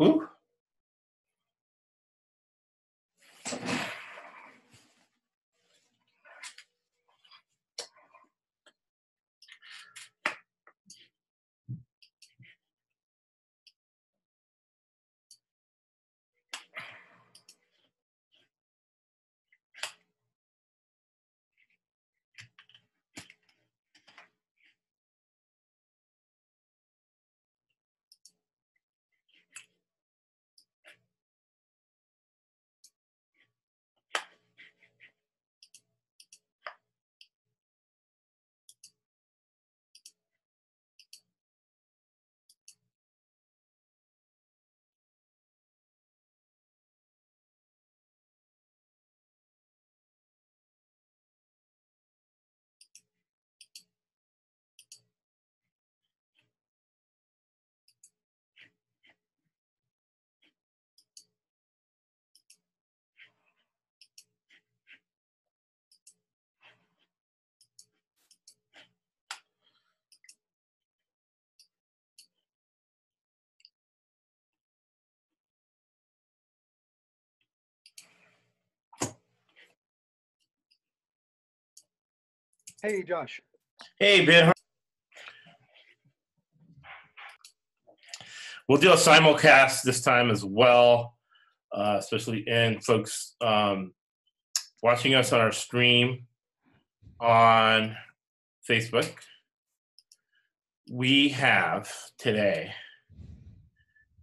Who? Hey, Josh. Hey, Ben. We'll do a simulcast this time as well, especially in folks watching us on our stream on Facebook. We have today,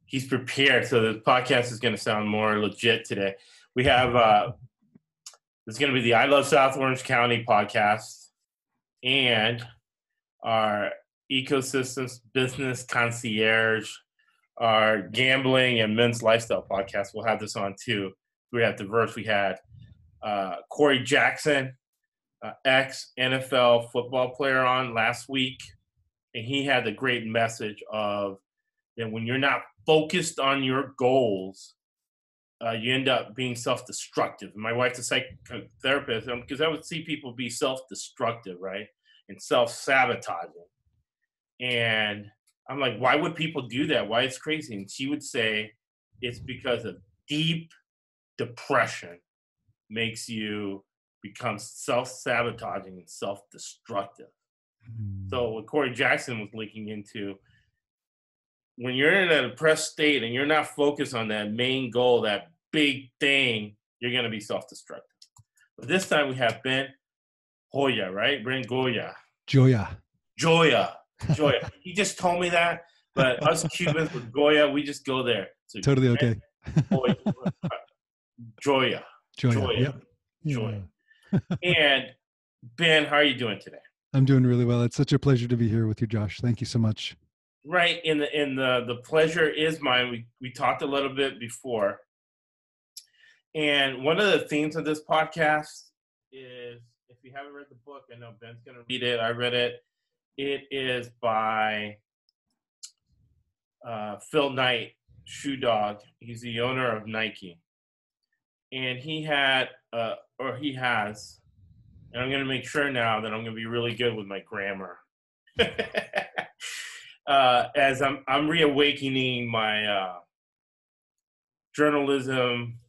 he's prepared, so the podcast is going to sound more legit today. We have, it's going to be the I Love South Orange County podcast and our Ecosystems Business Concierge, our gambling and men's lifestyle podcast. We'll have this on too. We have diverse. We had Corey Jackson, ex-NFL football player on last week, and he had the great message of that when you're not focused on your goals, you end up being self-destructive. My wife's a psychotherapist because I would see people be self-destructive, right, and self-sabotaging. And I'm like, why would people do that? Why it's crazy? And she would say it's because of deep depression makes you become self-sabotaging and self-destructive. So what Corey Jackson was linking into, when you're in a depressed state and you're not focused on that main goal, that big thing, you're going to be self-destructive. But this time we have Ben Goia, right? Ben Goia. Joya. He just told me that, but us Cubans with Goya, we just go there. So totally okay. Joya. Yep. Joya. And Ben, how are you doing today? I'm doing really well. It's such a pleasure to be here with you, Josh. Thank you so much. Right, and the pleasure is mine. We talked a little bit before, and one of the themes of this podcast is, if you haven't read the book, I know Ben's going to read it. I read it. It is by Phil Knight, Shoe Dog. He's the owner of Nike, and he has, and I'm going to make sure now that I'm going to be really good with my grammar. As I'm reawakening my journalism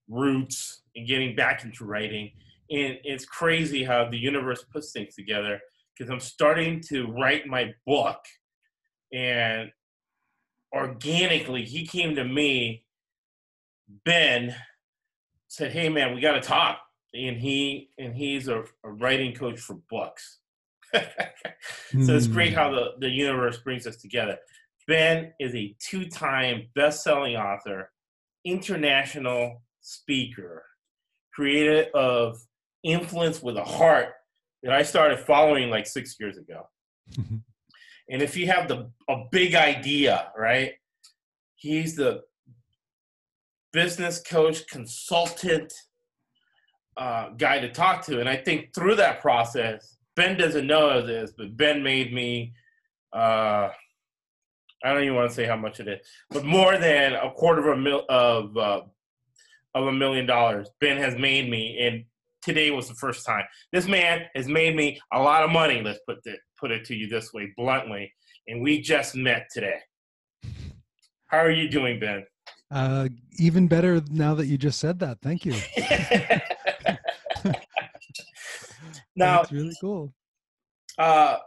roots and getting back into writing. And it's crazy how the universe puts things together, because I'm starting to write my book, and organically he came to me, Ben said, hey man, we got to talk. And he's a writing coach for books. So it's great how the universe brings us together. Ben is a 2-time best-selling author, international speaker, creator of Influence with a Heart that I started following like 6 years ago. And if you have a big idea, right, he's the business coach, consultant guy to talk to. And I think through that process, Ben doesn't know this, but Ben made me, I don't even want to say how much it is, but more than $250,000 of $1 million. Ben has made me, and today was the first time. This man has made me a lot of money, let's put it to you this way, bluntly, and we just met today. How are you doing, Ben? Uh, Even better now that you just said that. Thank you. Now, That's really cool. uh,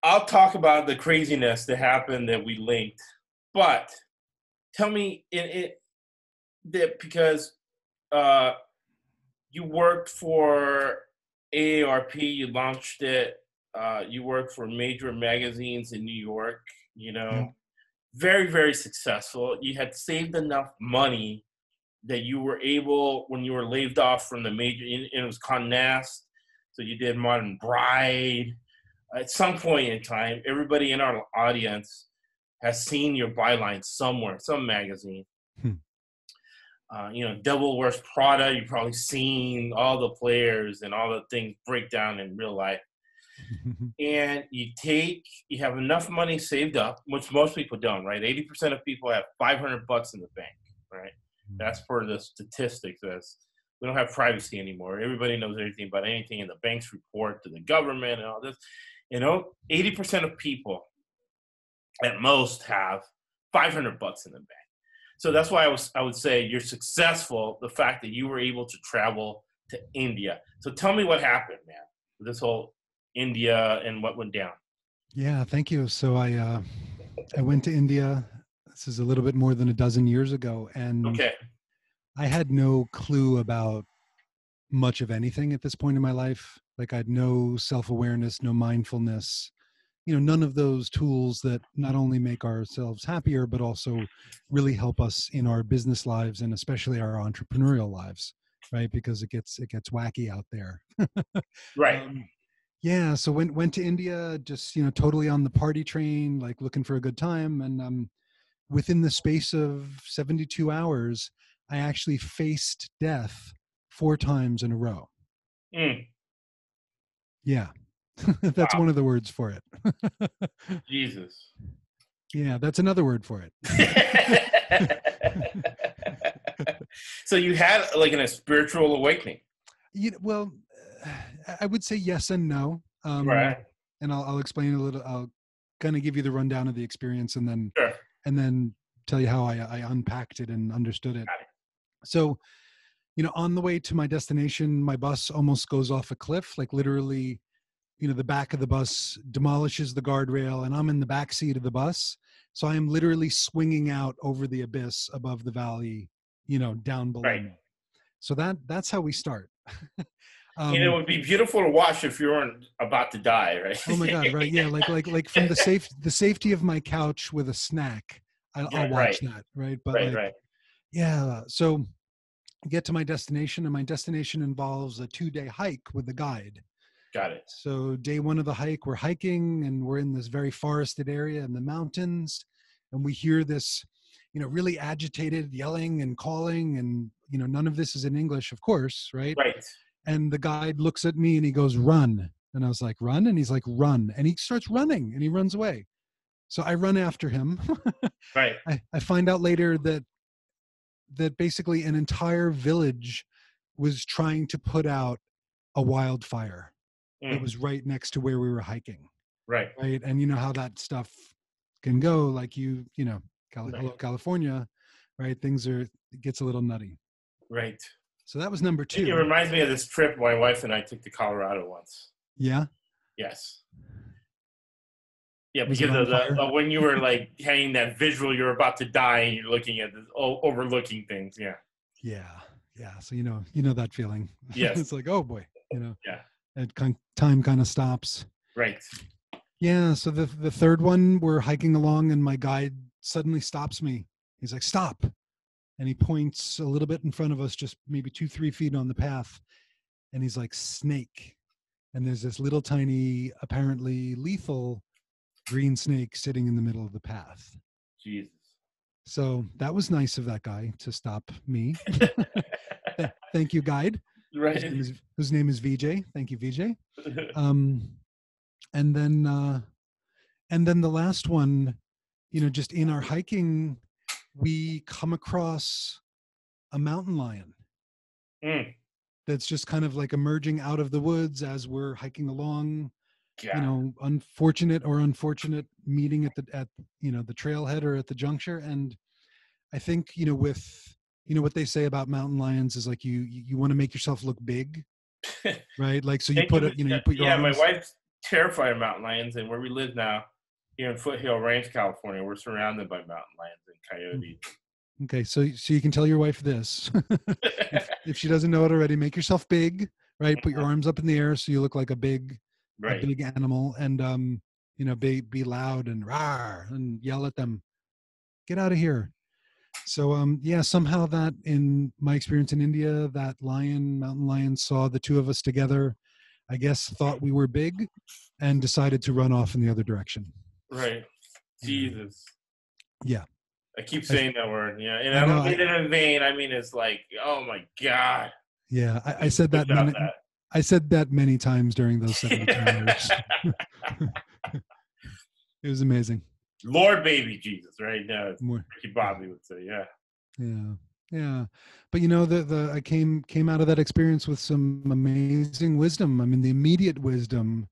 I'll talk about the craziness that happened that we linked, but tell me that because uh, you worked for AARP, you launched it, you worked for major magazines in New York, you Yeah. know, very, very successful. You had saved enough money that you were able, when you were laid off from the major, and it was Condé Nast, so you did Modern Bride. At some point in time, everybody in our audience has seen your byline somewhere, some magazine. Hmm. Devil Wears Prada, you've probably seen all the players and all the things break down in real life. And you have enough money saved up, which most people don't, right? 80% of people have $500 in the bank, right? That's for the statistics. We don't have privacy anymore. Everybody knows everything about anything, and the banks report to the government and all this. 80% of people at most have $500 in the bank. So that's why I would say you're successful. The fact that you were able to travel to India. So tell me what happened, man. This whole India and what went down. Yeah, thank you. So I went to India. This is a little bit more than a dozen years ago, and Okay. I had no clue about much of anything at this point in my life. Like I had no self-awareness, no mindfulness, none of those tools that not only make ourselves happier, but also really help us in our business lives and especially our entrepreneurial lives, right? Because it gets wacky out there. Right. um, yeah. So went to India, just, totally on the party train, like looking for a good time. And within the space of 72 hours, I actually faced death 4 times in a row. Mm, Yeah. That's wow. one of the words for it. Jesus. Yeah, that's another word for it. So you had like a spiritual awakening. Well, I would say yes and no. Right. And I'll explain a little. I'll kind of give you the rundown of the experience, Sure. and then tell you how I unpacked it and understood it. Got it. So, on the way to my destination, my bus almost goes off a cliff, like literally. The back of the bus demolishes the guardrail, and I'm in the back seat of the bus, so I am literally swinging out over the abyss above the valley, down below Right. me. So that's how we start. And it would be beautiful to watch if you weren't about to die, right? Oh my God. Right. Yeah. Like from the safety of my couch with a snack, I'll Yeah, watch right. that. Right. But Right. like, Right. yeah. So I get to my destination, and my destination involves a 2-day hike with the guide. Got it. So day one of the hike, we're hiking and we're in this very forested area in the mountains, and we hear this, really agitated yelling and calling, and none of this is in English, of course, right? Right. And the guide looks at me and he goes, "Run." And I was like, "Run?" And he's like, "Run." And he starts running and he runs away. So I run after him. Right. I find out later that basically an entire village was trying to put out a wildfire that Mm, was right next to where we were hiking. right. Right. And you know how that stuff can go, like Right. hello, California, right? It gets a little nutty. Right. So that was number It two. reminds me of this trip my wife and I took to Colorado once. Yeah. Yes. Yeah, Was it because on of the fire? when you were like hanging that visual, you're about to die and you're looking at this, overlooking things. Yeah. Yeah. Yeah. So, that feeling. Yes. It's like, oh boy, Yeah. time kind of stops. Right. Yeah. So the third one, we're hiking along and my guide suddenly stops me. He's like, "Stop." And he points a little bit in front of us, just maybe 2-3 feet on the path. And he's like, "Snake." And there's this little tiny, apparently lethal green snake sitting in the middle of the path. Jesus. So that was nice of that guy to stop me. Thank you, guide. Whose Right. name VJ. Thank you, VJ. Um, and then the last one, just in our hiking, we come across a mountain lion Mm, that's just kind of like emerging out of the woods as we're hiking along. yeah. Unfortunate meeting at the trailhead or at the juncture, and I think, with, what they say about mountain lions is like you want to make yourself look big, right? Like, so you Thank put you. it, you put your Yeah, my arms. wife's terrified of mountain lions, and where we live now, here in Foothill Ranch, California, we're surrounded by mountain lions and coyotes. Okay. So you can tell your wife this, if she doesn't know it already, make yourself big, right? Put your arms up in the air so you look like a Right. big animal, and, be loud and rawr and yell at them, get out of here. So, yeah, somehow that in my experience in India, that mountain lion saw the two of us together, I guess thought we were big and decided to run off in the other direction. Right. Jesus. Yeah. I keep I, saying that word. Yeah. And I I know. don't mean it in vain. I mean, it's like, oh my God. Yeah. I said that Without many, I said that many times during those 72 hours. It was amazing. Lord baby Jesus, right? Now, More. Ricky Bobby would say, yeah. Yeah. Yeah. But I came out of that experience with some amazing wisdom. I mean, the immediate wisdom,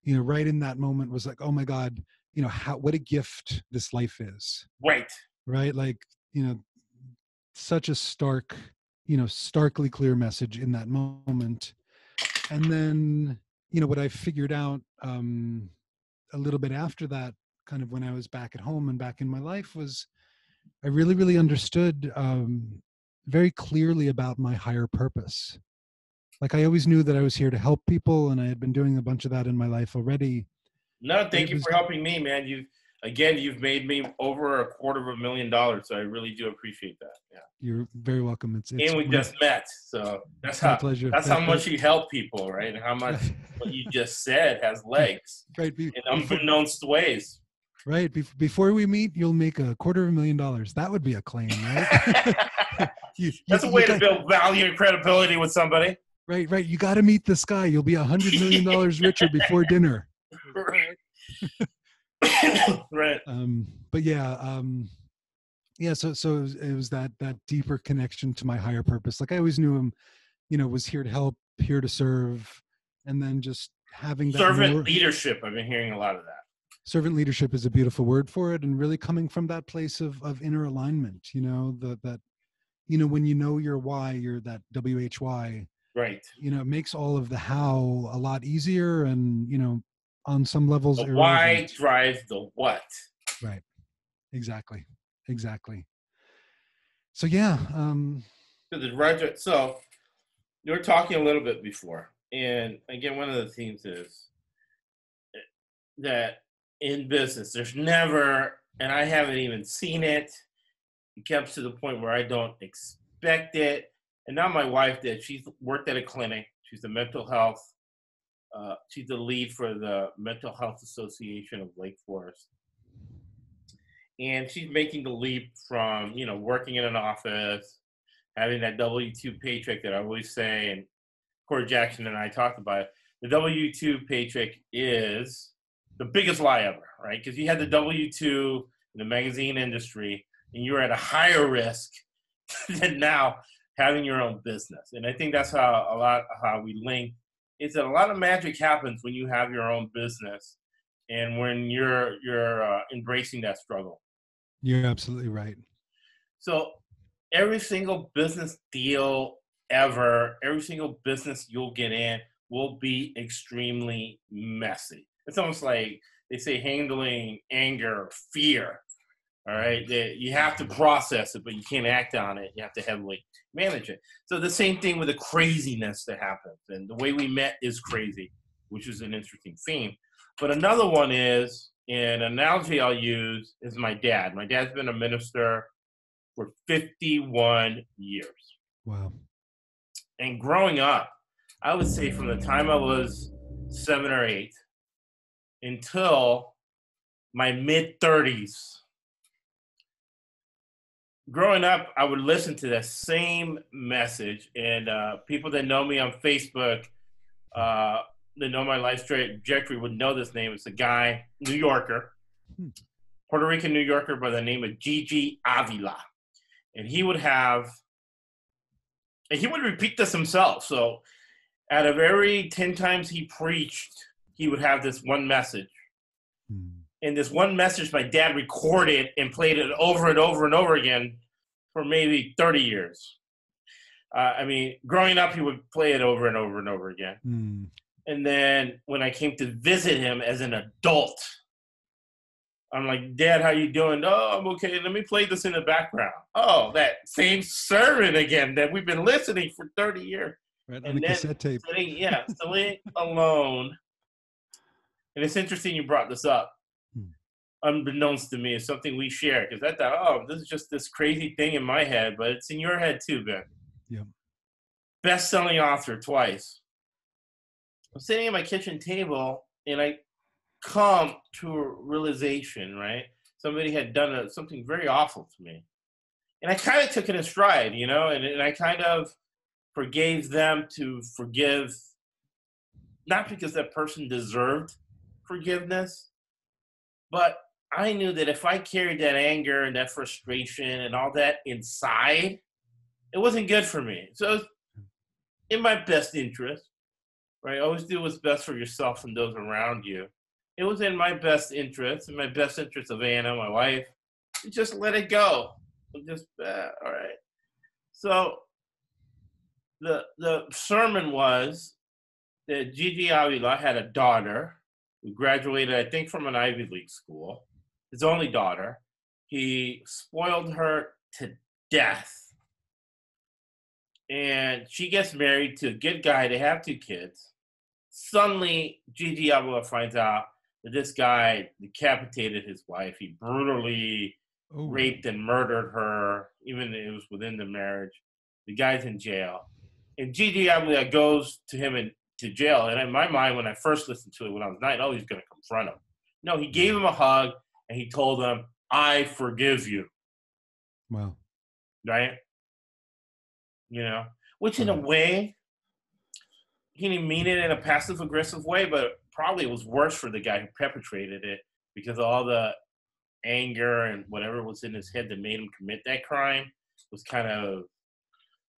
right in that moment was like, oh my God, what a gift this life is. Right. Right. Like, such a starkly clear message in that moment. And then, what I figured out, a little bit after that, kind of when I was back at home and back in my life, was I really, really understood, very clearly about my higher purpose. Like, I always knew that I was here to help people, and I had been doing a bunch of that in my life already. No, But thank you for helping me, man. You've made me over $250,000, so I really do appreciate that. Yeah. You're very welcome. And we just met, so that's my how pleasure. that's how much you help people, right? And how much what you just said has legs Right. in unbeknownst ways. Right. Before we meet, you'll make $250,000. That would be a claim, right? That's a way to build value and credibility with somebody. Right. You got to meet this guy. You'll be $100 million richer before dinner. Right. Right. But yeah. Yeah. So it was that deeper connection to my higher purpose. Like, I always knew him, was here to help, here to serve, and then just having that servant leadership. I've been hearing a lot of that. Servant leadership is a beautiful word for it, and really coming from that place of inner alignment. That when you know your why, you're that WHY. Right. It makes all of the how a lot easier, and on some levels, the irrelevant. why drives the what. Right. Exactly. So yeah. So you were talking a little bit before, and again, one of the themes is that in business, there's never, and I haven't even seen it. It comes to the point where I don't expect it. And now my wife did. She's worked at a clinic. She's the mental health. She's the lead for the Mental Health Association of Lake Forest. And she's making the leap from, working in an office, having that W-2 paycheck that I always say, and Corey Jackson and I talked about it. The W-2 paycheck is the biggest lie ever, right? Because you had the W-2 in the magazine industry, and you were at a higher risk than now having your own business. And I think that's how we link. Is that a lot of magic happens when you have your own business, and when you're embracing that struggle. You're absolutely right. So every single business deal ever, every single business you'll get in will be extremely messy. It's almost like they say handling anger, or fear. All right, you have to process it, but you can't act on it. You have to heavily manage it. So the same thing with the craziness that happens, and the way we met is crazy, which is an interesting theme. But another one is, an analogy I'll use is my dad. My dad's been a minister for 51 years. Wow. And growing up, I would say from the time I was 7 or 8 until my mid-30s, growing up, I would listen to the same message. And people that know me on Facebook, that know my life trajectory would know this name. It's a guy, New Yorker, Puerto Rican New Yorker by the name of Gigi Avila. And he would repeat this himself. So out of every 10 times he preached, he would have this one message. And this one message my dad recorded and played it over and over and over again for maybe 30 years. I mean, growing up, he would play it over and over and over again. Mm. And then when I came to visit him as an adult, I'm like, Dad, how you doing? Oh, I'm okay. Let me play this in the background. Oh, that same sermon again that we've been listening for 30 years. Right, on And a then cassette tape. sitting alone. And it's interesting you brought this up. Hmm. Unbeknownst to me, it's something we share. Because I thought, oh, this is just this crazy thing in my head, but it's in your head too, Ben. Yeah. Best-selling author twice. I'm sitting at my kitchen table, and I come to a realization, right? Somebody had done something very awful to me. And I kind of took it in stride, you know, and I kind of forgave them to forgive, not because that person deserved forgiveness, but I knew that if I carried that anger and that frustration and all that inside, it wasn't good for me. So it was in my best interest, right? Always do what's best for yourself and those around you. It was in my best interest, in my best interest of Anna, my wife, to just let it go. Just, all right. So the sermon was that Gigi Avila had a daughter who graduated, I think, from an Ivy League school, his only daughter. He spoiled her to death. And she gets married to a good guy. They have 2 kids. Suddenly, Gigi Avila finds out that this guy decapitated his wife. He brutally raped and murdered her, even though it was within the marriage. The guy's in jail. And Gigi Avila goes to him to jail. And in my mind, when I first listened to it when I was 9, oh, he's going to confront him. No, he gave him a hug, and he told him, I forgive you. Wow. Right? You know? Which in a way, he didn't mean it in a passive-aggressive way, but probably it was worse for the guy who perpetrated it because all the anger and whatever was in his head that made him commit that crime was kind of,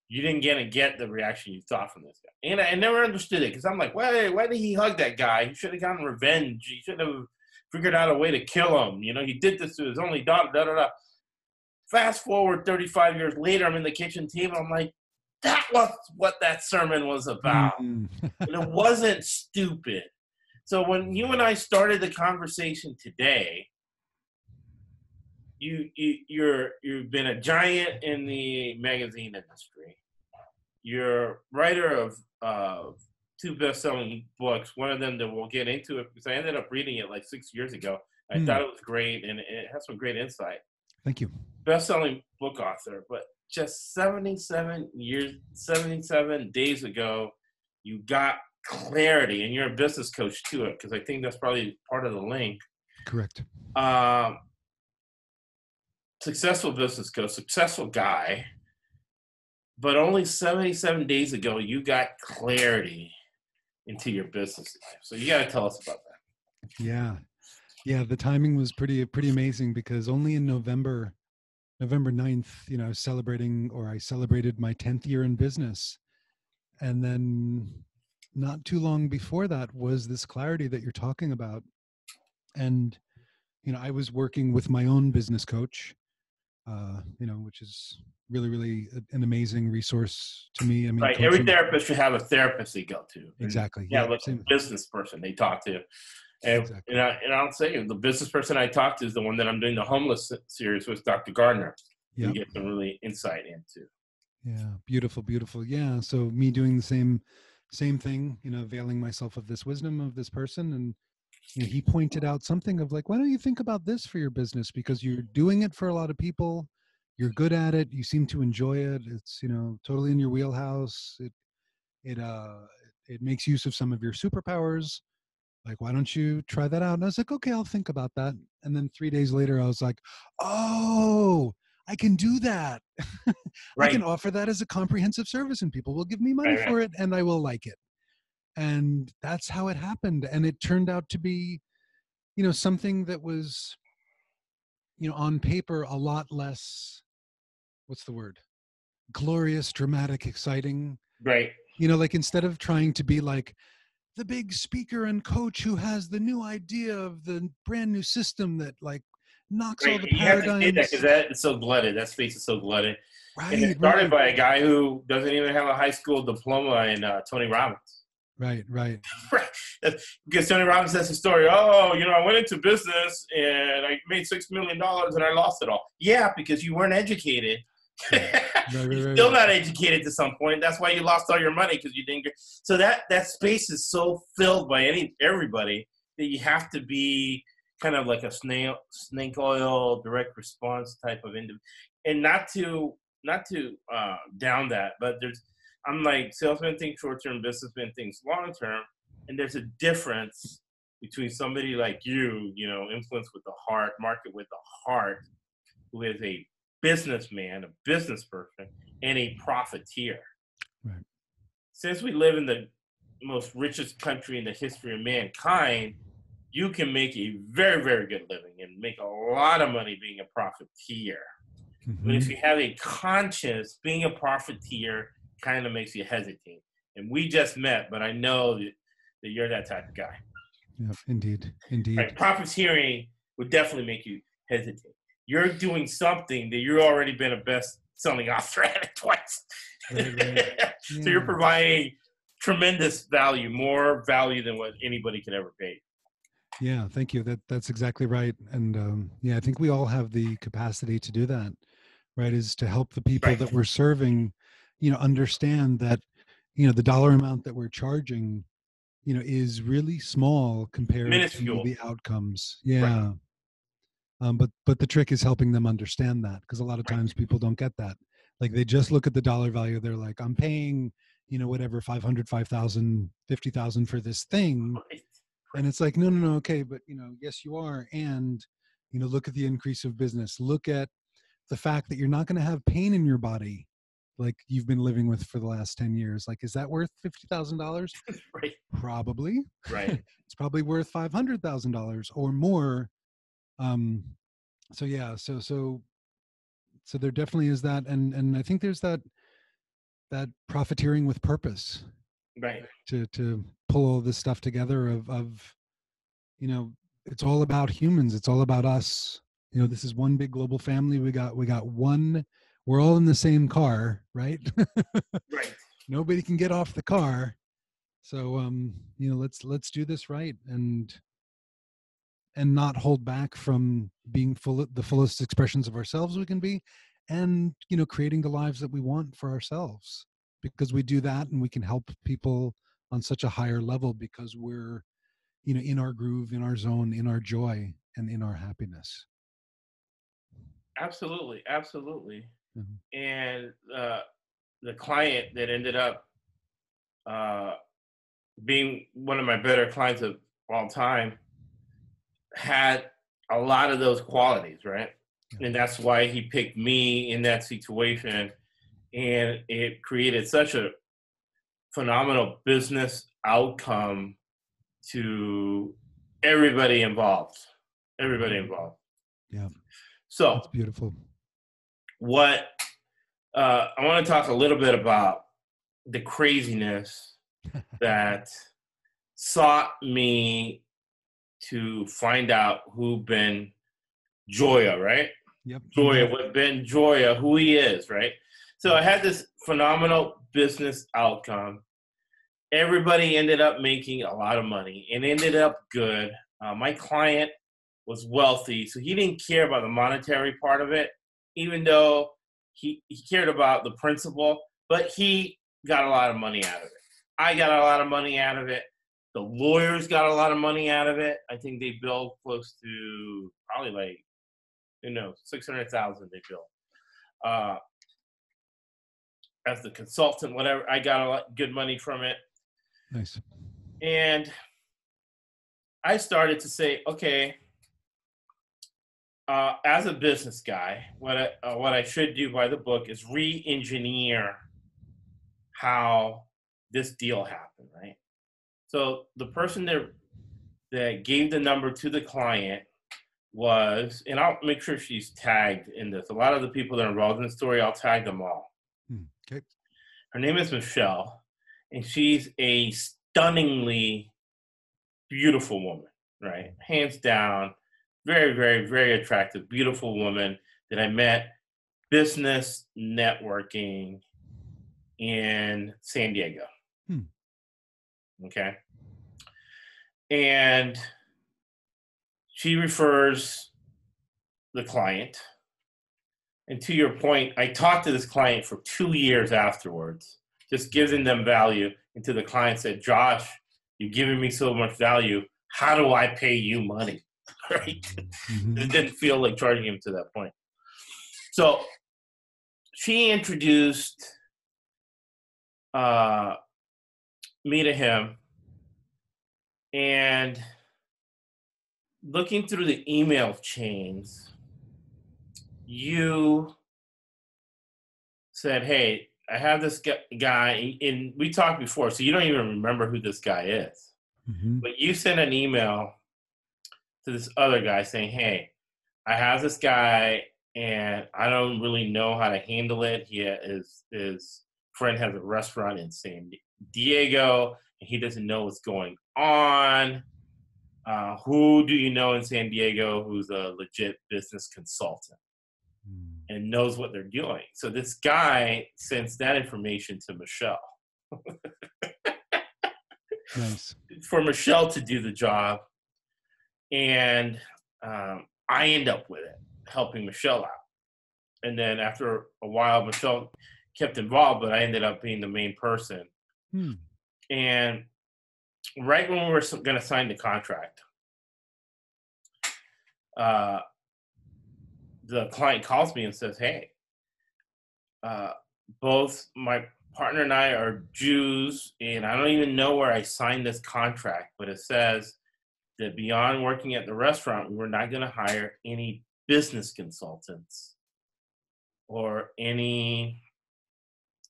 you didn't get the reaction you thought from this guy. And I never understood it because I'm like, why did he hug that guy? He should have gotten revenge. He should have figured out a way to kill him. You know, he did this to his only daughter, da-da-da. Fast forward 35 years later, I'm in the kitchen table. I'm like, that was what that sermon was about. And it wasn't stupid. So when you and I started the conversation today, you've been a giant in the magazine industry. You're writer of 2 best-selling books. One of them that we'll get into it because I ended up reading it like 6 years ago. I thought it was great and it has some great insight. Thank you. Best-selling book author, but just 77 days ago, you got clarity, and you're a business coach to it because I think that's probably part of the link. Correct. Successful business coach, successful guy, but only 77 days ago, you got clarity into your business life. So you got to tell us about that. Yeah. The timing was pretty amazing because only in November 9th, you know, I celebrated my 10th year in business. And then not too long before that was this clarity that you're talking about. And, you know, I was working with my own business coach, you know, which is really, really an amazing resoce to me. I mean, right. Every therapist should have a therapist they go to. Exactly. Yeah, like a business person they talk to. And, exactly. and I'll say the business person I talk to is the one that I'm doing the homeless series with, Dr. Gardner. Yeah. You get some really insight into. Yeah. Beautiful. Yeah. So me doing the same thing, you know, availing myself of this wisdom of this person. And, you know, he pointed out something of like, why don't you think about this for your business? Because you're doing it for a lot of people. You're good at it. You seem to enjoy it. It's, you know, totally in your wheelhouse. It makes use of some of your superpowers. Like, why don't you try that out? And I was like, okay, I'll think about that. And then 3 days later, I was like, oh, I can do that. Right. I can offer that as a comprehensive service and people will give me money for it and I will like it. And that's how it happened. And it turned out to be, you know, something that was, you know, on paper, a lot less, what's the word? Glorious, dramatic, exciting. Right. You know, like instead of trying to be like the big speaker and coach who has the new idea of the brand new system that like knocks Right. all the You have to say that because paradigms. that is so glutted. That space is so glutted. And it Right, started right, by a guy who doesn't even have a high school diploma in Tony Robbins. right, right. Right. Because Tony Robbins has a story. Oh, I went into business and I made $6 million and I lost it all. Yeah, because you weren't educated. Right, right, You're right, still right. not educated to some point. That's why you lost all your money because you didn't get. So that space is so filled by everybody that you have to be kind of like a snake oil direct response type of individual, and not to down that, but I'm like salesmen think short term, businessmen think long term, and there's a difference between somebody like influence with the heart, market with the heart, who is a businessman, a business person, and a profiteer. Right. Since we live in the most richest country in the history of mankind, you can make a very, very good living and make a lot of money being a profiteer. But if Hmm. you have a conscience, being a profiteer kind of makes you hesitate. And we just met, but I know that you're that type of guy. Yeah, indeed, indeed. Right? Profiteering would definitely make you hesitate. You're doing something that you've already been a best-selling author at it twice. Right, right. So you're Yeah. providing tremendous value, more value than what anybody could ever pay. Yeah, thank you. That's exactly right. And yeah, I think we all have the capacity to do that, right? Is to help the people Right. that we're serving, understand that, the dollar amount that we're charging, is really small compared to Minuscule. the outcomes. Right. Yeah. But the trick is helping them understand that, because a lot of Right. times people don't get that. Like they just look at the dollar value. They're like, I'm paying, whatever, 500, 5,000, 50,000 for this thing. Right. And it's like, no, no, no. Okay. But, yes, you are. And, look at the increase of business. Look at the fact that you're not going to have pain in your body like you've been living with for the last 10 years. Like, is that worth $50,000? Right. Probably. Right. It's probably worth $500,000 or more. Um, so yeah, so there definitely is that. And I think there's that profiteering with purpose, Right. to pull all this stuff together of, you know, it's all about humans. It's all about us. This is one big global family. We got one, we're all in the same car, right? Right. Nobody can get off the car. So let's do this right, and not hold back from being the fullest expressions of ourselves we can be, and creating the lives that we want for ourselves, because we do that and we can help people on such a higher level because we're in our groove, in our zone, in our joy, and in our happiness. Absolutely. Absolutely. Mhm. And the client that ended up uh, being one of my better clients of all time had a lot of those qualities, right? Yeah. And that's why he picked me in that situation. And it created such a phenomenal business outcome to everybody involved. Everybody involved. Yeah, that's So, beautiful. what I want to talk a little bit about the craziness that sought me to find out who Ben Joya, right? Yep, Joya, indeed. what Ben Joya, who he is, right? So I had this phenomenal business outcome. Everybody ended up making a lot of money and ended up good. My client was wealthy, so he didn't care about the monetary part of it, even though he cared about the principle, but he got a lot of money out of it. I got a lot of money out of it. The lawyers got a lot of money out of it. I think they billed close to probably like, 600,000 they billed. Uh, as the consultant, whatever, I got a lot good money from it. Nice. And I started to say, okay, as a business guy, what I should do by the book is re-engineer how this deal happened, right? So the person that gave the number to the client was, and I'll make sure she's tagged in this. A lot of the people that are involved in the story, I'll tag them all. Okay. Her name is Michelle, and she's a stunningly beautiful woman, right? Hands down, very, very, very attractive, beautiful woman that I met business networking in San Diego. Hmm. Okay. And she refers the client. And to your point, I talked to this client for 2 years afterwards, just giving them value. And to the client said, Josh, you're giving me so much value. How do I pay you money? Right? Mm-hmm. It didn't feel like charging him to that point. So she introduced uh, me to him. And looking through the email chains, you said, hey, I have this guy, and we talked before, so you don't even remember who this guy is. Mm-hmm. But you sent an email to this other guy saying, hey, I have this guy, and I don't really know how to handle it. His friend has a restaurant in San Diego, and he doesn't know what's going on. Who do you know in San Diego who's a legit business consultant and knows what they're doing? So this guy sends that information to Michelle Nice. for Michelle to do the job. And I end up with it, helping Michelle out. And then after a while, Michelle kept involved, but I ended up being the main person. Hmm. And right when we were going to sign the contract, the client calls me and says, hey, both my partner and I are Jews, and I don't even know where I signed this contract, but it says that beyond working at the restaurant, we're not going to hire any business consultants or any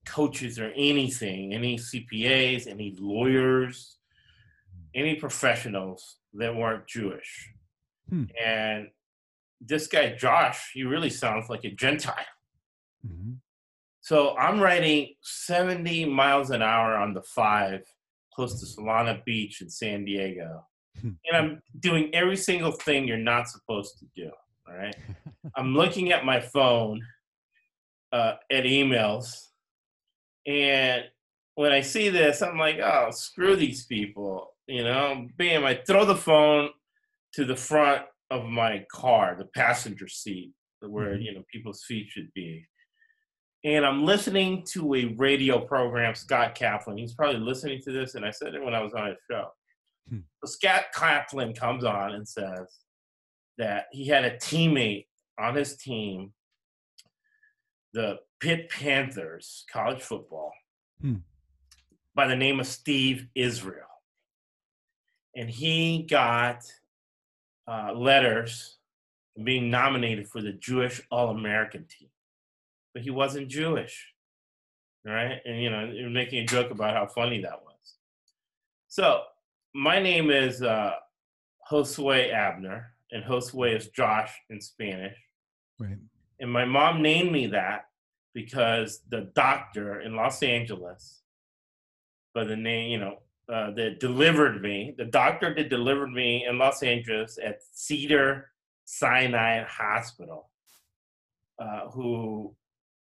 coaches or anything, any CPAs, any lawyers, any professionals that weren't Jewish. Hmm. And this guy, Josh, he really sounds like a Gentile. Mm-hmm. So I'm riding 70 miles an hour on the 5 close to Solana Beach in San Diego. And I'm doing every single thing you're not supposed to do. All right. I'm looking at my phone at emails. And when I see this, I'm like, oh, screw these people. You know, bam, I throw the phone to the front of my car, the passenger seat, where, Mm-hmm. people's feet should be. And I'm listening to a radio program, Scott Kaplan. He's probably listening to this, and I said it when I was on his show. So Scott Kaplan comes on and says that he had a teammate on his team, the Pitt Panthers, college football, by the name of Steve Israel. And he got letters being nominated for the Jewish All-American team. But he wasn't Jewish, right? And, you're making a joke about how funny that was. So my name is Josue Abner, and Josue is Josh in Spanish. Right. And my mom named me that because the doctor in Los Angeles, by the name, that delivered me, the doctor that delivered me in Los Angeles at Cedar Sinai Hospital, who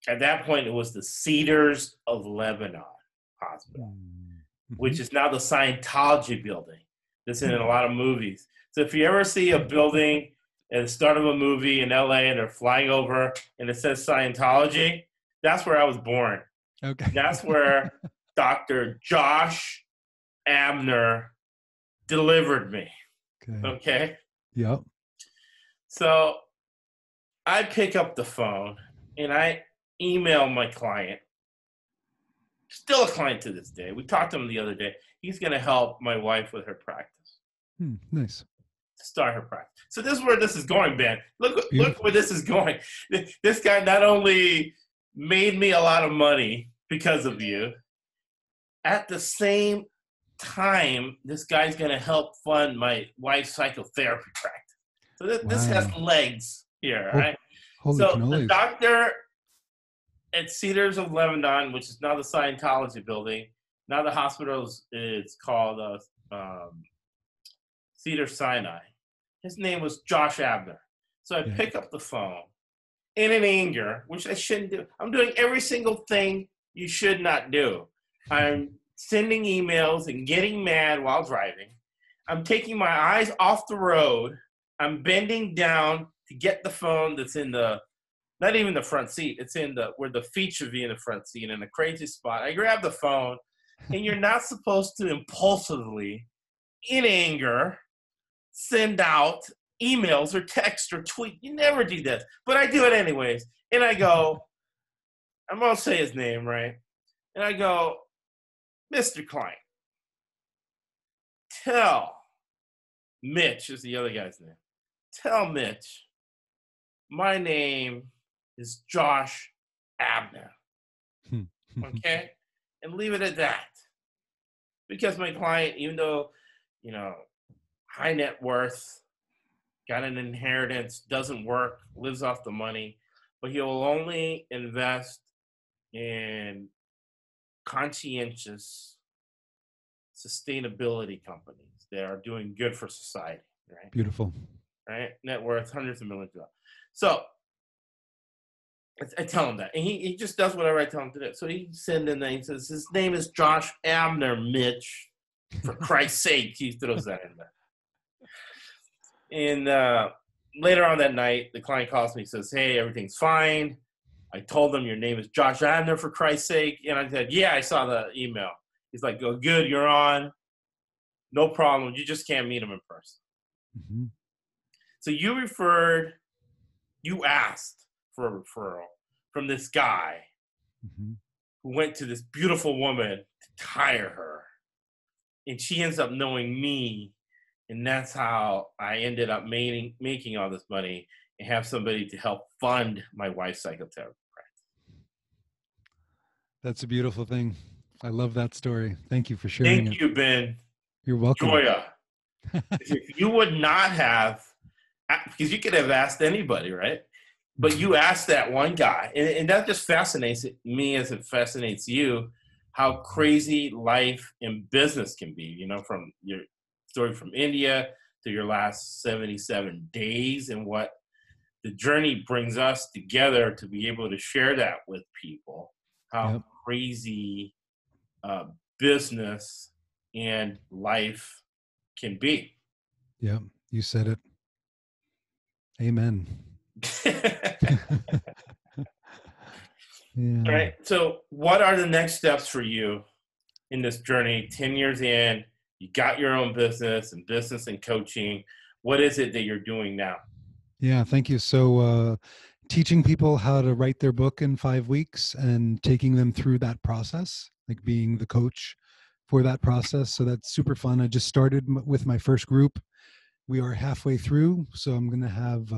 at that point it was the Cedars of Lebanon Hospital, which is now the Scientology building. This is in a lot of movies. So if you ever see a building at the start of a movie in LA and they're flying over and it says Scientology, that's where I was born. Okay. That's where Dr. Josh Abner delivered me. Okay? Yep. So I pick up the phone and I email my client. Still a client to this day. We talked to him the other day. He's going to help my wife with her practice. Nice. Start her practice. So this is where this is going, Ben. Look where this is going. This guy not only made me a lot of money because of you, at the same time, this guy's going to help fund my wife's psychotherapy practice. So this has legs here, right? Holy so cannolis. The doctor at Cedars of Lebanon, which is now the Scientology building, now the hospital is called Cedar Sinai. His name was Josh Abner. So I Yeah. pick up the phone in an anger, which I shouldn't do. I'm doing every single thing you should not do. I'm sending emails and getting mad while driving. I'm taking my eyes off the road. I'm bending down to get the phone that's in the, not even the front seat. It's in the, where the feet should be in the front seat, in a crazy spot. I grab the phone, and you're not supposed to impulsively, in anger, send out emails or text or tweet. You never do that. But I do it anyways. And I go, I'm going to say his name, right? And I go, Mr. Klein, tell Mitch, is the other guy's name. Tell Mitch, my name is Josh Abner. Okay? And leave it at that. Because my client, even though, you know, high net worth, got an inheritance, doesn't work, lives off the money, but he'll only invest in conscientious sustainability companies that are doing good for society, right? Beautiful. Right? Net worth hundreds of millions of dollars. So I tell him that, and he just does whatever I tell him to do. So he sends in there, he says, his name is Josh Abner, Mitch. For Christ's sake, he throws that in there. And later on that night, the client calls me and says, hey, everything's fine. I told them your name is Josh Abner, for Christ's sake. And I said, yeah, I saw the email. He's like, oh, good, you're on. No problem. You just can't meet him in person. Mm-hmm. So you asked for a referral from this guy who went to this beautiful woman to hire her. And she ends up knowing me. And that's how I ended up making all this money and have somebody to help fund my wife's psychotherapy practice. That's a beautiful thing. I love that story. Thank you for sharing it. Thank you, Ben. You're welcome. Goia. If you would not have, because you could have asked anybody, right? But you asked that one guy, and that just fascinates me as it fascinates you, how crazy life and business can be, you know, from your story from India to your last 77 days, and what the journey brings us together to be able to share that with people, how crazy business and life can be. Yeah, you said it. Amen. All right. So what are the next steps for you in this journey? 10 years in, you got your own business and coaching. What is it that you're doing now? Yeah, thank you. So teaching people how to write their book in 5 weeks and taking them through that process, like being the coach for that process. So that's super fun. I just started with my first group. We are halfway through. So I'm going to have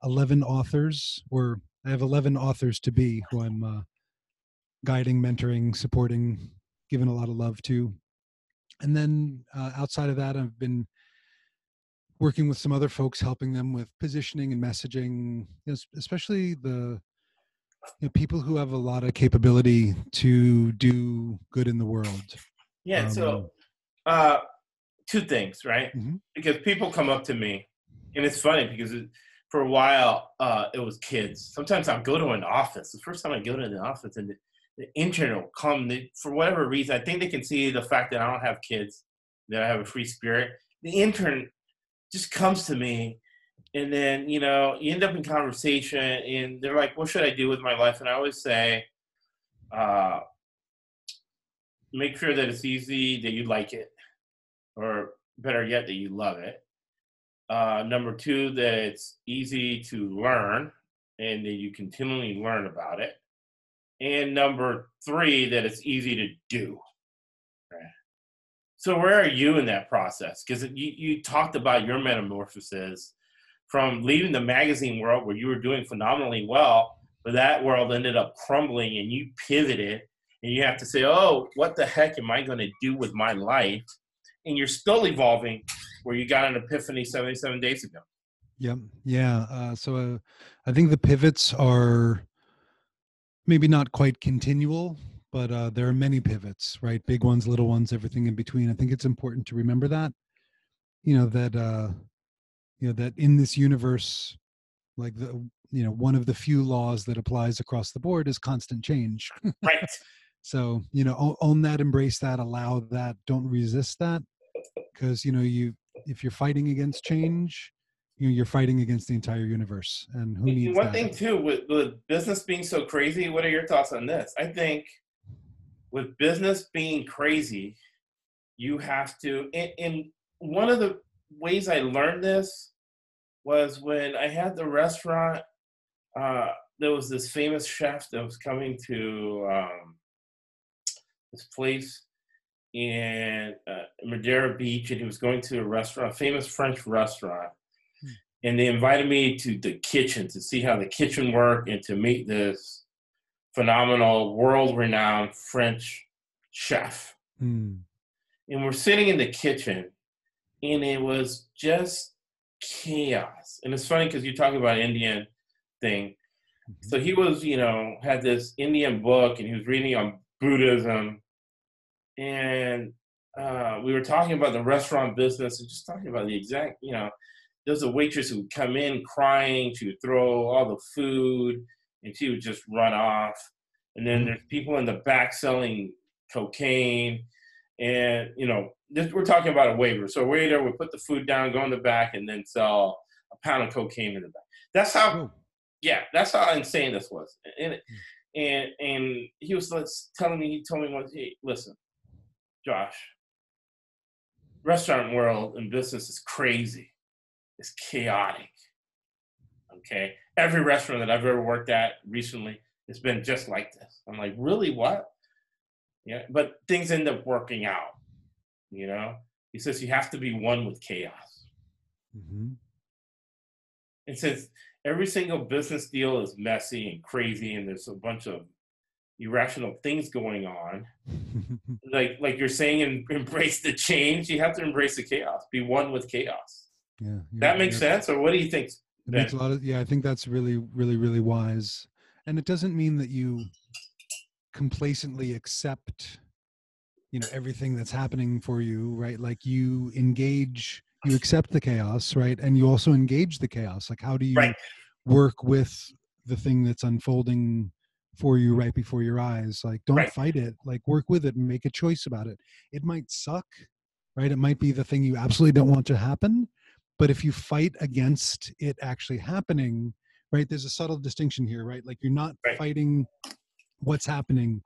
11 authors, or I have 11 authors to be, who I'm guiding, mentoring, supporting, giving a lot of love to. And then outside of that, I've been working with some other folks, helping them with positioning and messaging, especially the people who have a lot of capability to do good in the world. Yeah. So two things, right? Mm-hmm. Because people come up to me, and it's funny because for a while it was kids. Sometimes I'll go to an office. The first time I go to the office, and the intern will come. For whatever reason, I think they can see the fact that I don't have kids, that I have a free spirit. The intern just comes to me, and then, you know, you end up in conversation, and they're like, what should I do with my life? And I always say, make sure that it's easy, that you like it, or better yet, that you love it. Number two, that it's easy to learn and that you continually learn about it. And number three, that it's easy to do. Right? So where are you in that process? Because you talked about your metamorphosis from leaving the magazine world where you were doing phenomenally well, but that world ended up crumbling and you pivoted, and you have to say, oh, what the heck am I going to do with my life? And you're still evolving, where you got an epiphany 77 days ago. Yep. Yeah. So I think the pivots are maybe not quite continual, but there are many pivots, right? Big ones, little ones, everything in between. I think it's important to remember that, that that in this universe, like one of the few laws that applies across the board is constant change. Right. So, own that, embrace that, allow that, don't resist that. Because, if you're fighting against change, you're fighting against the entire universe. And who And needs one that? thing too, with business being so crazy, what are your thoughts on this? I think with business being crazy, you have to, and one of the ways I learned this was when I had the restaurant. There was this famous chef that was coming to this place in Madeira Beach, and he was going to a restaurant, a famous French restaurant. And they invited me to the kitchen to see how the kitchen worked and to meet this phenomenal, world-renowned French chef. Mm. And we're sitting in the kitchen, and it was just chaos. And it's funny because you talk about Indian thing. So he was, had this Indian book, and he was reading on Buddhism. And we were talking about the restaurant business and just talking about the exact, there's a waitress who would come in crying. She would throw all the food, and she would just run off. And then there's people in the back selling cocaine. And, we're talking about a waiter. So a waiter would put the food down, go in the back, and then sell a pound of cocaine in the back. That's how insane this was. And he was telling me, he told me once, hey, listen, Josh, restaurant world and business is crazy. It's chaotic. Okay? Every restaurant that I've ever worked at recently has been just like this. I'm like, really, what? Yeah, but things end up working out, He says you have to be one with chaos. Mm-hmm. And since every single business deal is messy and crazy and there's a bunch of irrational things going on, like you're saying, embrace the change, you have to embrace the chaos. Be one with chaos. Yeah. That makes sense? Or what do you think? It makes a lot of, I think that's really, really, really wise. And it doesn't mean that you complacently accept, everything that's happening for you, right? Like you accept the chaos, right? And you also engage the chaos. Like, how do you work with the thing that's unfolding for you right before your eyes? Like, don't fight it, like work with it and make a choice about it. It might suck, right? It might be the thing you absolutely don't want to happen. But if you fight against it actually happening, right, there's a subtle distinction here, right? Like you're not fighting what's happening.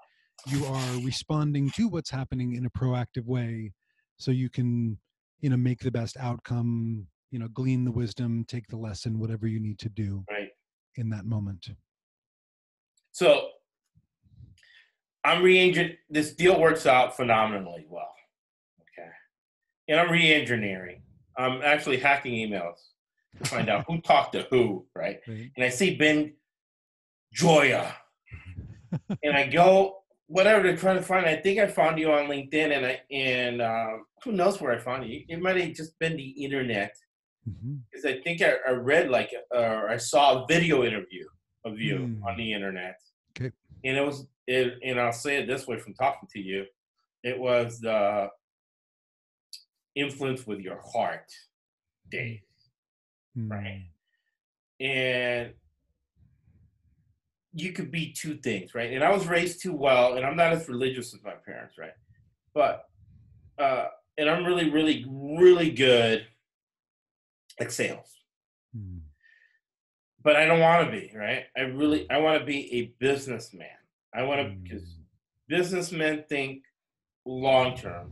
You are responding to what's happening in a proactive way so you can, make the best outcome, glean the wisdom, take the lesson, whatever you need to do in that moment. So I'm re-engineering. This deal works out phenomenally well. Okay. And I'm re-engineering. I'm actually hacking emails to find out who talked to who, right? And I see Ben Goia. And I go, whatever to try to find. I think I found you on LinkedIn, and who knows where I found you? It might have just been the internet, because I think I read I saw a video interview of you on the internet. Okay. And and I'll say it this way from talking to you, it was the influence with your heart days, right? And you could be two things, right? And I was raised too well, and I'm not as religious as my parents, right? But and I'm really, really, really good at sales. But I don't want to be, right? I want to be a businessman. I want to, because businessmen think long term,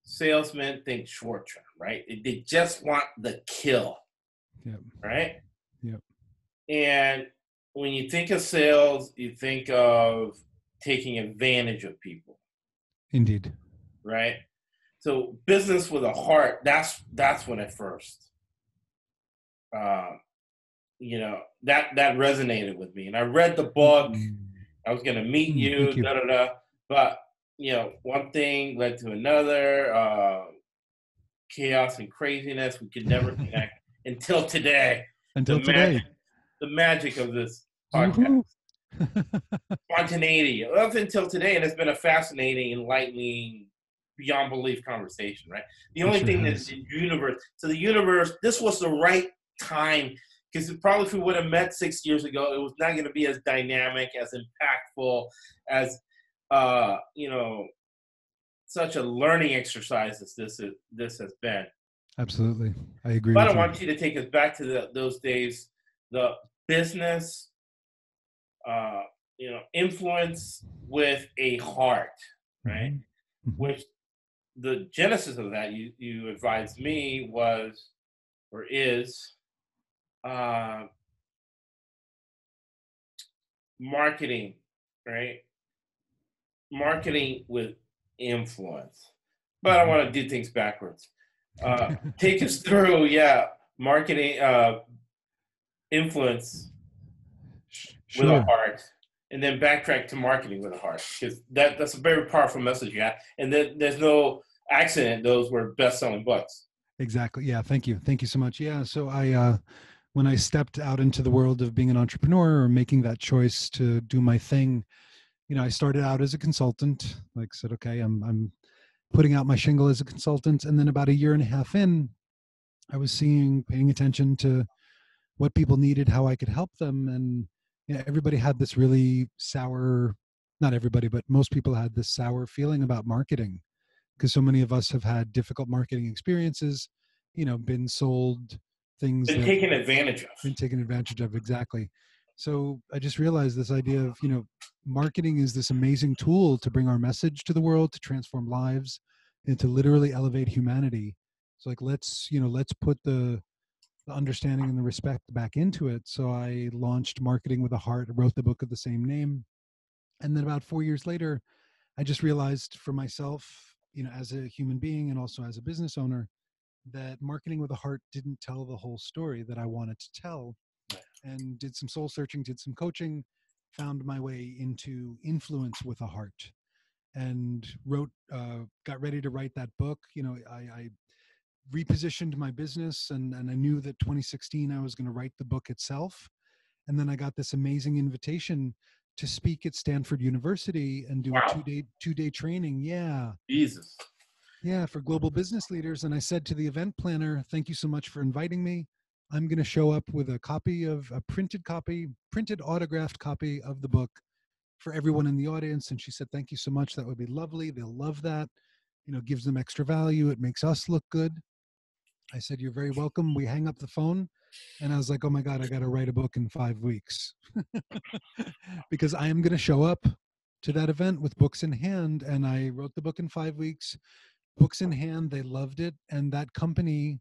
salesmen think short term, right? They just want the kill, right? Yep. And when you think of sales, you think of taking advantage of people. Indeed. Right? So business with a heart, that's when I first, that resonated with me. And I read the book. I was going to meet you, but, one thing led to another, chaos and craziness. We could never connect until today. The magic of this podcast. Spontaneity. Up until today, and it's been a fascinating, enlightening, beyond belief conversation, right? The only thing that's in the universe, this was the right time, because probably if we would have met 6 years ago, it was not going to be as dynamic, as impactful, as such a learning exercise as this has been. Absolutely. I agree But with I you. want you to take us back to those days, the business, influence with a heart, right? Mm-hmm. Mm-hmm. Which the genesis of that, you advised me, was or is marketing, right? Marketing with influence. But I want to do things backwards. Take us through, marketing influence with a Sure. heart, and then backtrack to marketing with a heart, because that's a very powerful message you have. And then there's no accident; those were best-selling books. Exactly. Yeah. Thank you. Thank you so much. Yeah. So when I stepped out into the world of being an entrepreneur or making that choice to do my thing, I started out as a consultant. Like I said, okay, I'm putting out my shingle as a consultant, and then about a year and a half in, I was paying attention to what people needed, how I could help them, and everybody had this really sour. Not everybody, but most people had this sour feeling about marketing, because so many of us have had difficult marketing experiences, been sold things Been that taken advantage of. been taken advantage of. Exactly. So I just realized this idea of, marketing is this amazing tool to bring our message to the world, to transform lives, and to literally elevate humanity. So like, let's put the understanding and the respect back into it. So I launched Marketing with a Heart, wrote the book of the same name. And then about 4 years later, I just realized for myself, as a human being and also as a business owner, that Marketing with a Heart didn't tell the whole story that I wanted to tell, and did some soul searching, did some coaching, found my way into Influence with a Heart, and got ready to write that book. I repositioned my business, and I knew that 2016 I was going to write the book itself. And then I got this amazing invitation to speak at Stanford University and do a Wow, two day training. Yeah. Jesus. Yeah, for global business leaders. And I said to the event planner, thank you so much for inviting me. I'm going to show up with a printed autographed copy of the book for everyone in the audience. And she said, thank you so much. That would be lovely. They'll love that. Gives them extra value. It makes us look good. I said, you're very welcome. We hang up the phone. And I was like, oh my God, I got to write a book in 5 weeks because I am going to show up to that event with books in hand. And I wrote the book in 5 weeks, books in hand. They loved it. And that company,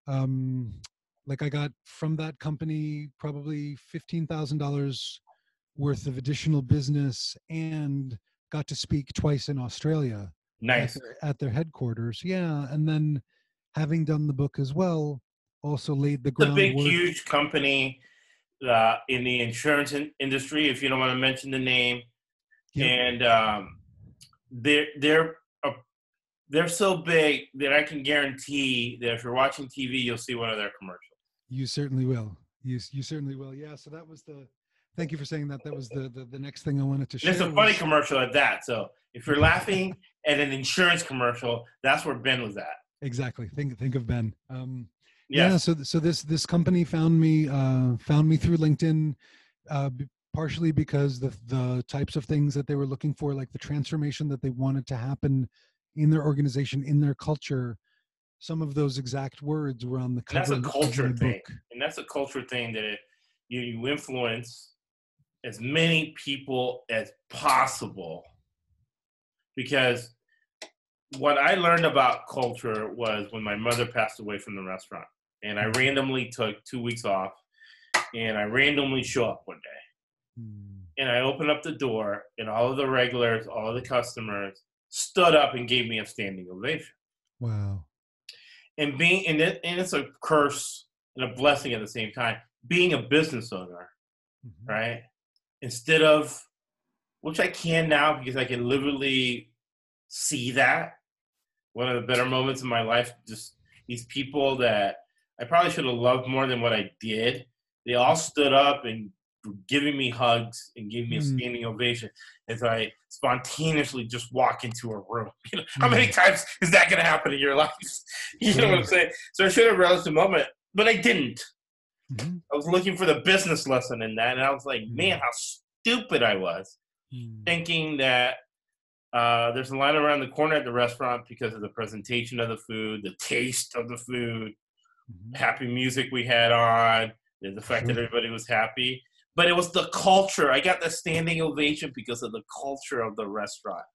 I got from that company probably $15,000 worth of additional business, and got to speak twice in Australia Nice. at their headquarters. Yeah. And then having done the book as well, also laid the It's a big, groundwork. huge company in the insurance industry, if you don't want to mention the name. Yep. And they're they're so big that I can guarantee that if you're watching TV, you'll see one of their commercials. You certainly will. You certainly will. Yeah. So that was thank you for saying that. That was the next thing I wanted to And it's share a funny was commercial at that. So if you're laughing at an insurance commercial, that's where Ben was at. exactly. Think of Ben. Yeah. Yes. So this company found me through LinkedIn, partially because the types of things that they were looking for, like the transformation that they wanted to happen in their organization, in their culture. Some of those exact words were on the And that's cover a of culture my thing. book. And that's a culture thing that you influence as many people as possible. Because what I learned about culture was when my mother passed away from the restaurant. And I randomly took 2 weeks off, and I randomly show up one day. And I opened up the door, and all of the regulars, all of the customers stood up and gave me a standing ovation. Wow. And it's a curse and a blessing at the same time. Being a business owner, right? Instead of, which I can now because I can literally see that. One of the better moments in my life, just these people that I probably should have loved more than what I did. They all stood up and were giving me hugs and gave me a standing ovation as I spontaneously just walk into a room. How many times is that going to happen in your life? You know what I'm saying? So I should have relished the moment, but I didn't. Mm-hmm. I was looking for the business lesson in that, and I was like, man, how stupid I was, thinking that there's a line around the corner at the restaurant because of the presentation of the food, the taste of the food, happy music we had on, the fact that everybody was happy. But it was the culture. I got the standing ovation because of the culture of the restaurant.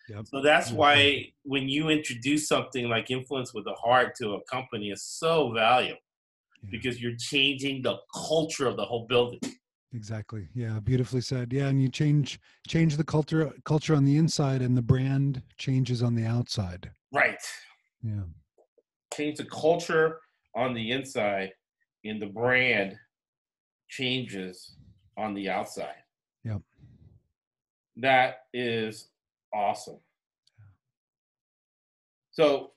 Yep. So that's why when you introduce something like Influence with the Heart to a company, it's so valuable because you're changing the culture of the whole building. Exactly. Yeah. Beautifully said. Yeah. And you change the culture on the inside, and the brand changes on the outside. Right. Yeah. Change the culture on the inside, and the brand changes on the outside. Yep. That is awesome. So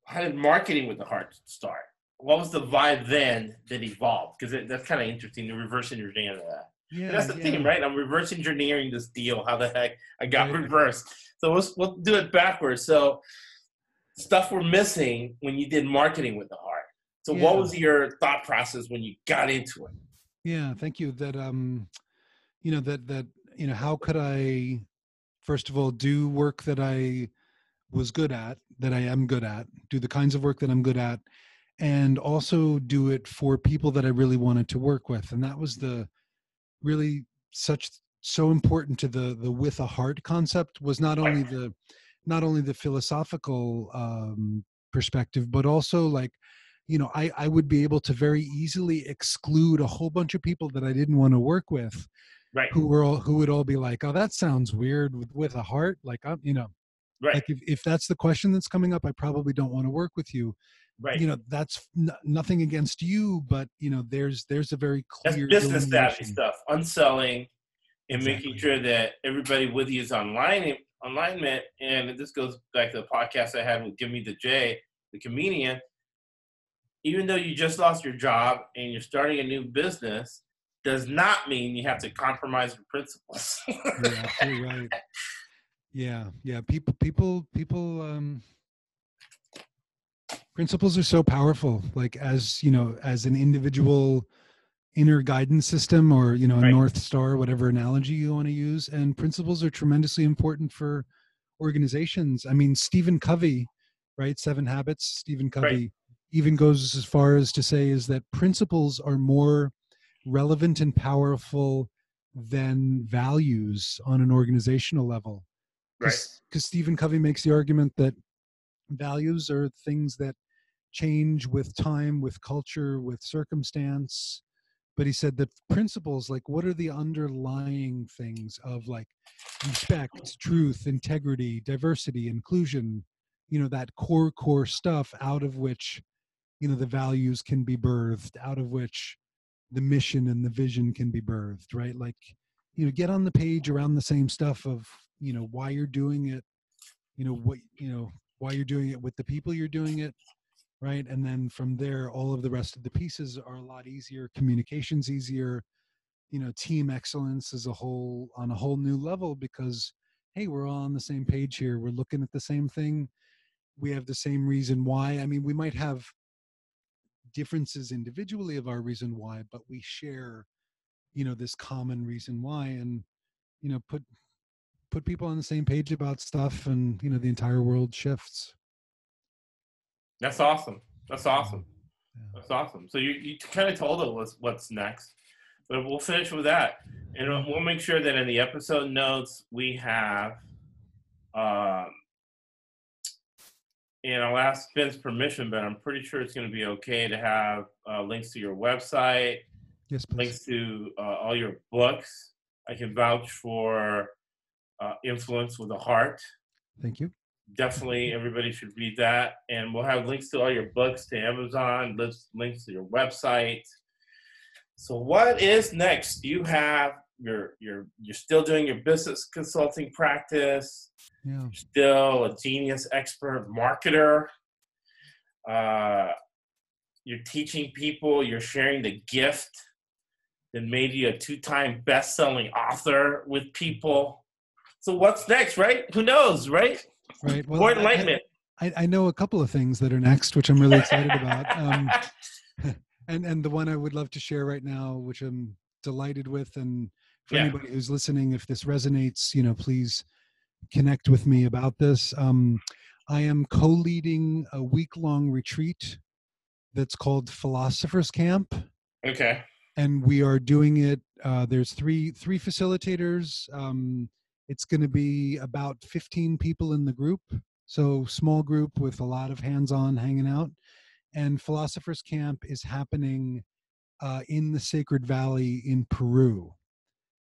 how did Marketing with the Heart start? What was the vibe then that evolved? Because that's kind of interesting, the reverse engineering of that. Yeah, and that's the theme, right? I'm reverse engineering this deal. How the heck I got reversed. So we'll do it backwards. So stuff we're missing when you did Marketing with the Heart. So what was your thought process when you got into it? Yeah, thank you. That how could I, first of all, do work that I was good at, that I am good at, do the kinds of work that I'm good at, and also do it for people that I really wanted to work with. And that was the really so important to the with a heart concept, was not only the philosophical perspective, but also like, I would be able to very easily exclude a whole bunch of people that I didn't want to work with, who would all be like, oh, that sounds weird with a heart. Like, like if that's the question that's coming up, I probably don't want to work with you. That's nothing against you, but there's a very clear that's business savvy stuff, unselling, and making sure that everybody with you is alignment. And this goes back to the podcast I had with Give Me the J, the comedian. Even though you just lost your job and you're starting a new business, does not mean you have to compromise your principles. You're absolutely right. Yeah. People. Principles are so powerful. Like, as as an individual inner guidance system, or a North Star, whatever analogy you want to use, and principles are tremendously important for organizations. I mean, Stephen Covey, right? 7 Habits. Stephen Covey even goes as far as to say is that principles are more relevant and powerful than values on an organizational level. Because Stephen Covey makes the argument that values are things that change with time, with culture, with circumstance. But he said that principles, like, what are the underlying things of, like, respect, truth, integrity, diversity, inclusion, that core stuff, out of which, the values can be birthed, out of which the mission and the vision can be birthed, right? Like, get on the page around the same stuff of, why you're doing it, why you're doing it with the people you're doing it, right? And then from there, all of the rest of the pieces are a lot easier. Communication's easier, team excellence is on a whole new level, because, hey, we're all on the same page here. We're looking at the same thing. We have the same reason why. I mean, we might have differences individually of our reason why, but we share, this common reason why, and, put people on the same page about stuff, and, the entire world shifts. That's awesome. That's awesome. That's awesome. So you kind of told us what's next, but we'll finish with that, and we'll make sure that in the episode notes we have, and I'll ask Ben's permission, but I'm pretty sure it's going to be okay to have links to your website, yes, please. Links to all your books. I can vouch for Influence with a Heart. Thank you. Definitely, everybody should read that, and we'll have links to all your books, to Amazon, links to your website. So, what is next? You have you're still doing your business consulting practice. Yeah. You're still a genius expert marketer. You're teaching people. You're sharing the gift that made you a 2-time best-selling author with people. So, what's next? Right? Who knows? Right? Right. Well, more enlightenment. I know a couple of things that are next, which I'm really excited about. And the one I would love to share right now, which I'm delighted with, and for Yeah. anybody who's listening, if this resonates, please connect with me about this. I am co-leading a week-long retreat that's called Philosophers Camp, Okay. and we are doing it. There's three facilitators. It's going to be about 15 people in the group, so small group with a lot of hands-on hanging out. And Philosophers Camp is happening in the Sacred Valley in Peru.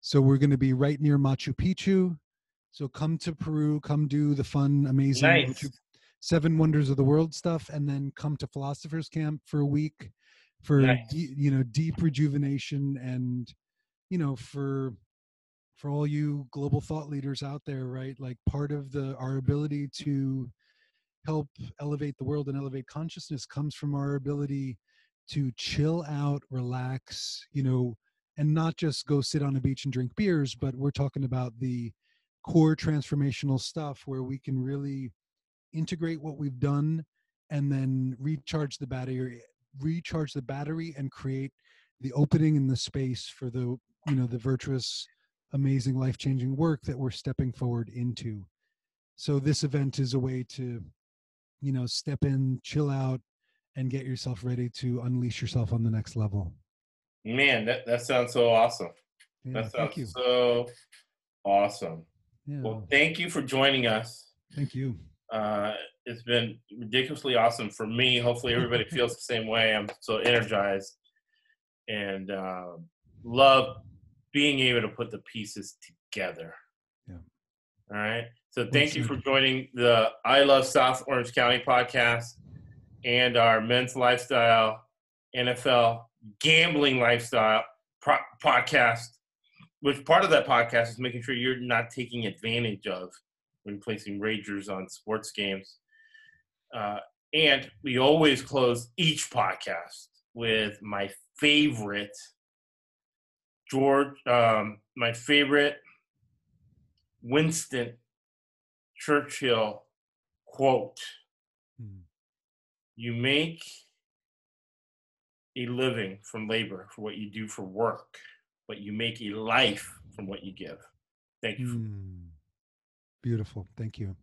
So we're going to be right near Machu Picchu. So come to Peru, come do the fun, amazing Nice. Seven Wonders of the World stuff, and then come to Philosophers Camp for a week for Nice. deep rejuvenation, and for all you global thought leaders out there, right? Like part of the our ability to help elevate the world and elevate consciousness comes from our ability to chill out, relax, and not just go sit on a beach and drink beers, but we're talking about the core transformational stuff where we can really integrate what we've done and then recharge the battery and create the opening in the space for the virtuous, amazing, life-changing work that we're stepping forward into. So this event is a way to step in, chill out, and get yourself ready to unleash yourself on the next level. Man, that sounds so awesome. Yeah, That thank sounds you. so awesome. Yeah, Well, thank you for joining us. thank you. Uh, it's been ridiculously awesome for me. Hopefully, everybody feels the same way. I'm so energized and love being able to put the pieces together. Yeah, All right. So, well thank you said. for joining the I Love South Orange County podcast and our men's lifestyle, NFL gambling lifestyle podcast. Which part of that podcast is making sure you're not taking advantage of when placing wagers on sports games. Uh, and we always close each podcast with my favorite Winston Churchill quote. Mm. You make a living from labor for what you do for work, but you make a life from what you give. Thank you. Mm. Beautiful. Thank you.